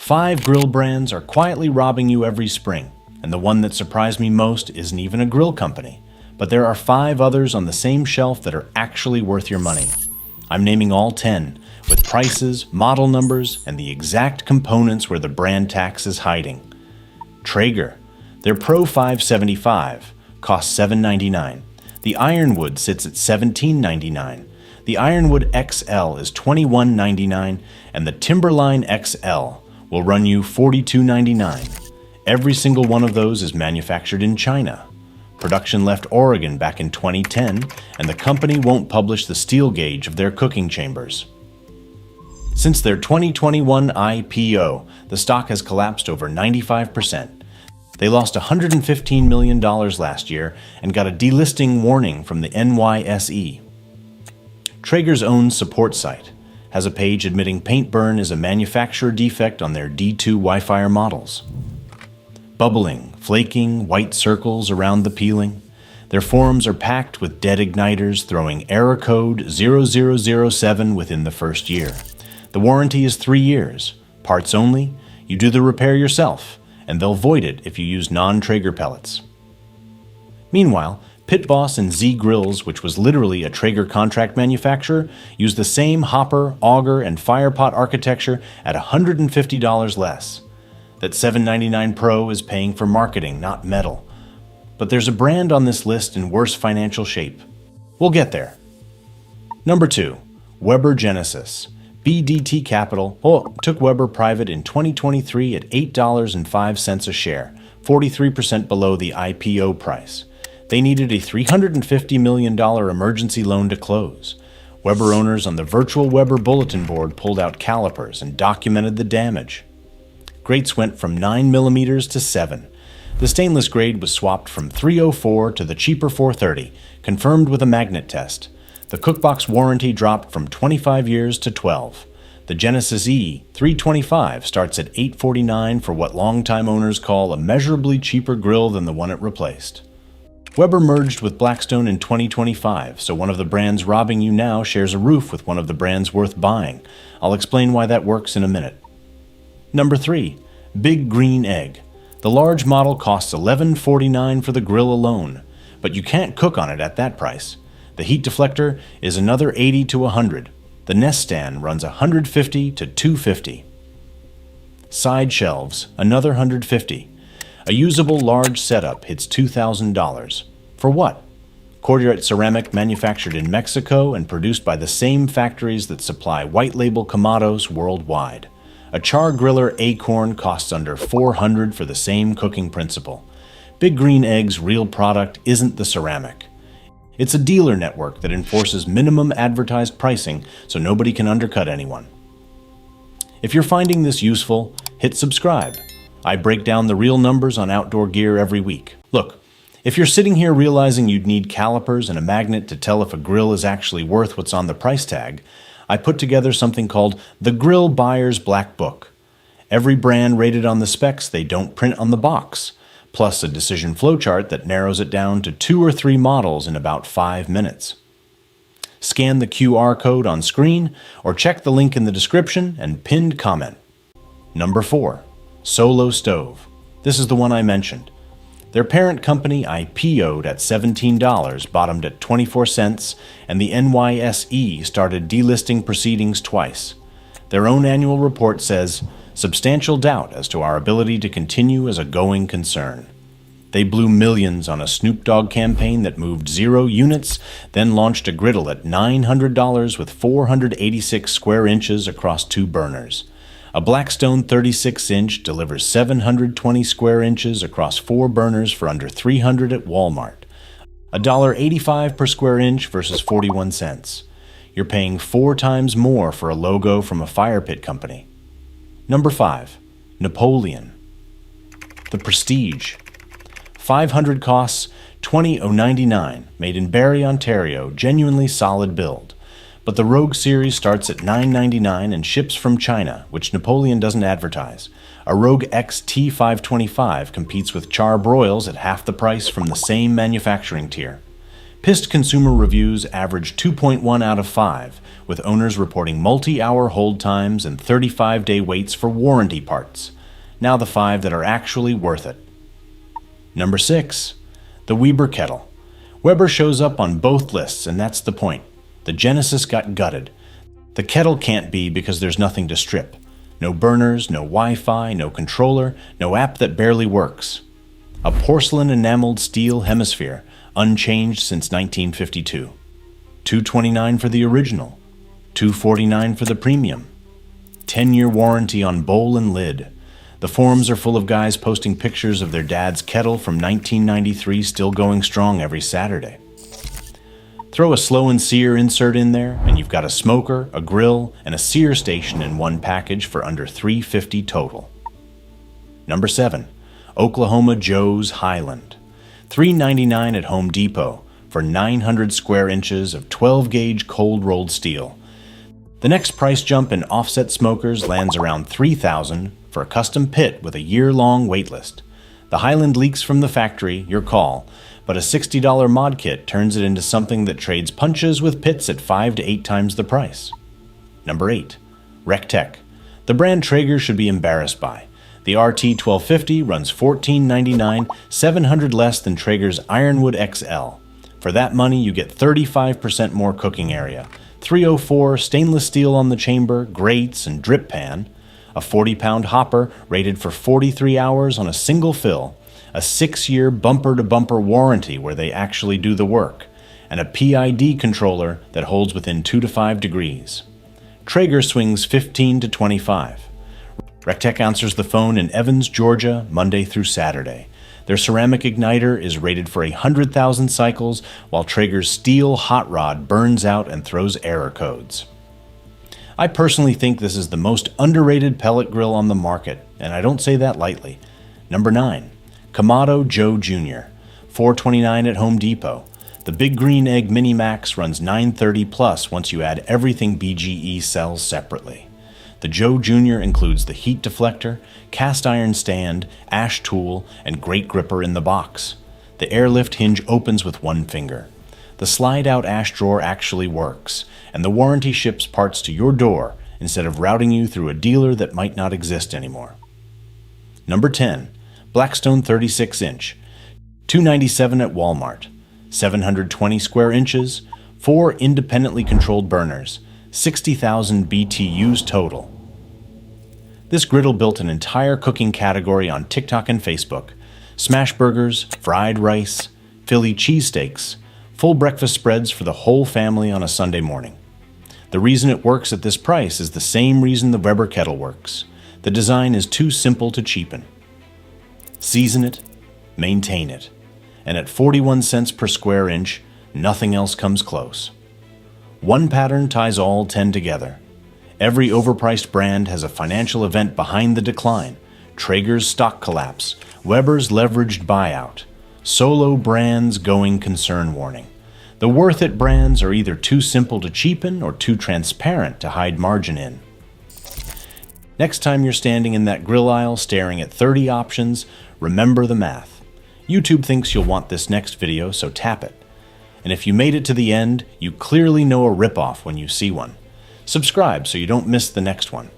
5 grill brands are quietly robbing you every spring, and the one that surprised me most isn't even a grill company. But there are 5 others on the same shelf that are actually worth your money. I'm naming all 10, with prices, model numbers, and the exact components where the brand tax is hiding. Traeger. Their Pro 575 costs $7.99. The Ironwood sits at $17.99. The Ironwood XL is $21.99, and the Timberline XL will run you $42.99. Every single one of those is manufactured in China. Production left Oregon back in 2010, and the company won't publish the steel gauge of their cooking chambers. Since their 2021 IPO, the stock has collapsed over 95%. They lost $115 million last year and got a delisting warning from the NYSE. Traeger's own support site has a page admitting paint burn is a manufacturer defect on their D2 Wi-Fi models. Bubbling, flaking, white circles around the peeling. Their forums are packed with dead igniters throwing error code 0007 within the first year. The warranty is 3 years. Parts only. You do the repair yourself, and they'll void it if you use non-Traeger pellets. Meanwhile, Pit Boss and Z Grills, which was literally a Traeger contract manufacturer, use the same hopper, auger, and firepot architecture at $150 less. That $7.99 Pro is paying for marketing, not metal. But there's a brand on this list in worse financial shape. We'll get there. Number 2, Weber Genesis. BDT Capital took Weber private in 2023 at $8.05 a share, 43% below the IPO price. They needed a $350 million emergency loan to close. Weber owners on the virtual Weber bulletin board pulled out calipers and documented the damage. Grates went from 9mm to 7. The stainless grade was swapped from 304 to the cheaper 430, confirmed with a magnet test. The cookbox warranty dropped from 25 years to 12. The Genesis E 325 starts at $849 for what longtime owners call a measurably cheaper grill than the one it replaced. Weber merged with Blackstone in 2025, so one of the brands robbing you now shares a roof with one of the brands worth buying. I'll explain why that works in a minute. Number 3, Big Green Egg. The large model costs $11.49 for the grill alone, but you can't cook on it at that price. The heat deflector is another $80 to $100. The nest stand runs $150 to $250. Side shelves, another $150. A usable large setup hits $2,000. For what? Corduroy ceramic manufactured in Mexico and produced by the same factories that supply white label Kamados worldwide. A char griller Acorn costs under $400 for the same cooking principle. Big Green Egg's real product isn't the ceramic. It's a dealer network that enforces minimum advertised pricing so nobody can undercut anyone. If you're finding this useful, hit subscribe. I break down the real numbers on outdoor gear every week. Look, if you're sitting here realizing you'd need calipers and a magnet to tell if a grill is actually worth what's on the price tag, I put together something called the Grill Buyer's Black Book. Every brand rated on the specs they don't print on the box, plus a decision flowchart that narrows it down to 2 or 3 models in about 5 minutes. Scan the QR code on screen or check the link in the description and pinned comment. Number 4, Solo Stove. This is the one I mentioned. Their parent company IPO'd at $17, bottomed at 24 cents, and the NYSE started delisting proceedings twice. Their own annual report says, substantial doubt as to our ability to continue as a going concern. They blew millions on a Snoop Dogg campaign that moved 0 units, then launched a griddle at $900 with 486 square inches across 2 burners. A Blackstone 36-inch delivers 720 square inches across 4 burners for under $300 at Walmart. $1.85 per square inch versus 41 cents. You're paying 4 times more for a logo from a fire pit company. Number 5, Napoleon. The Prestige. 500 costs $20.99, made in Barrie, Ontario, genuinely solid build. But the Rogue series starts at $9.99 and ships from China, which Napoleon doesn't advertise. A Rogue X T525 competes with char broils at half the price from the same manufacturing tier. Pissed consumer reviews average 2.1 out of 5, with owners reporting multi-hour hold times and 35-day waits for warranty parts. Now the 5 that are actually worth it. Number 6. The Weber Kettle. Weber shows up on both lists, and that's the point. The Genesis got gutted. The Kettle can't be because there's nothing to strip. No burners, no Wi-Fi, no controller, no app that barely works. A porcelain enameled steel hemisphere, unchanged since 1952. $229 for the original. $249 for the premium. 10-year warranty on bowl and lid. The forums are full of guys posting pictures of their dad's kettle from 1993 still going strong every Saturday. Throw a slow and sear insert in there, and you've got a smoker, a grill, and a sear station in one package for under $350 total. Number 7. Oklahoma Joe's Highland. $399 at Home Depot for 900 square inches of 12-gauge cold-rolled steel. The next price jump in offset smokers lands around $3,000 for a custom pit with a year-long waitlist. The Highland leaks from the factory, your call, but a $60 mod kit turns it into something that trades punches with pits at 5 to 8 times the price. Number 8. Recteq. The brand Traeger should be embarrassed by. The RT1250 runs $14.99, $700 less than Traeger's Ironwood XL. For that money, you get 35% more cooking area, 304 stainless steel on the chamber, grates, and drip pan, a 40-pound hopper rated for 43 hours on a single fill, a 6-year bumper-to-bumper warranty where they actually do the work, and a PID controller that holds within 2 to 5 degrees. Traeger swings 15 to 25. Recteq answers the phone in Evans, Georgia, Monday through Saturday. Their ceramic igniter is rated for 100,000 cycles, while Traeger's steel hot rod burns out and throws error codes. I personally think this is the most underrated pellet grill on the market, and I don't say that lightly. Number 9. Kamado Joe Jr. $429 at Home Depot. The Big Green Egg Mini Max runs $930 plus once you add everything BGE sells separately. The Joe Jr. includes the heat deflector, cast iron stand, ash tool, and grate gripper in the box. The airlift hinge opens with one finger. The slide-out ash drawer actually works, and the warranty ships parts to your door instead of routing you through a dealer that might not exist anymore. Number 10. Blackstone 36-inch. $297 at Walmart. 720 square inches, 4 independently controlled burners, 60,000 BTUs total. This griddle built an entire cooking category on TikTok and Facebook. Smash burgers, fried rice, Philly cheesesteaks, full breakfast spreads for the whole family on a Sunday morning. The reason it works at this price is the same reason the Weber kettle works. The design is too simple to cheapen. Season it, maintain it, and at 41 cents per square inch, nothing else comes close. One pattern ties all 10 together. Every overpriced brand has a financial event behind the decline. Traeger's stock collapse, Weber's leveraged buyout, solo brands going concern warning. The worth it brands are either too simple to cheapen or too transparent to hide margin in. Next time you're standing in that grill aisle staring at 30 options, remember the math. YouTube thinks you'll want this next video, so tap it. And if you made it to the end, you clearly know a ripoff when you see one. Subscribe so you don't miss the next one.